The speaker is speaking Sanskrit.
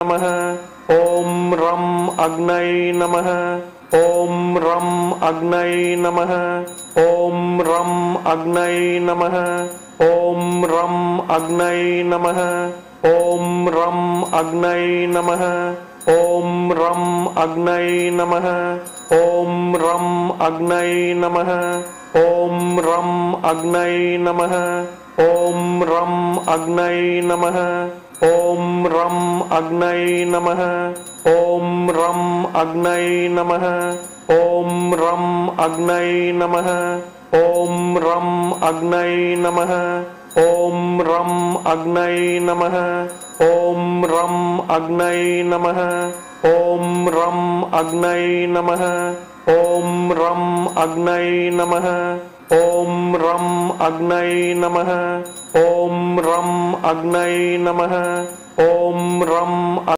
नमः ॐ रं अग्नये नमः ॐ रं अग्नये नमः ॐ रं अग्नये नमः ॐ रं अग्नये नमः ॐ रं अग्नये नमः ॐ रं अग्नये नमः ॐ रं अग्नये नमः ॐ रं अग्नये नमः ॐ रं अग्नये नमः ॐ रं अग्नये नमः ॐ रं अग्नये नमः ॐ रं अग्नये नमः ॐ रं अग्नये नमः ॐ रं अग्नये नमः ॐ रं अग्नये नमः ॐ रं अग्नये नमः ॐ रं अग्नये नमः ॐ रं अग्नये नमः ॐ रं अग्नये नमः ॐ रं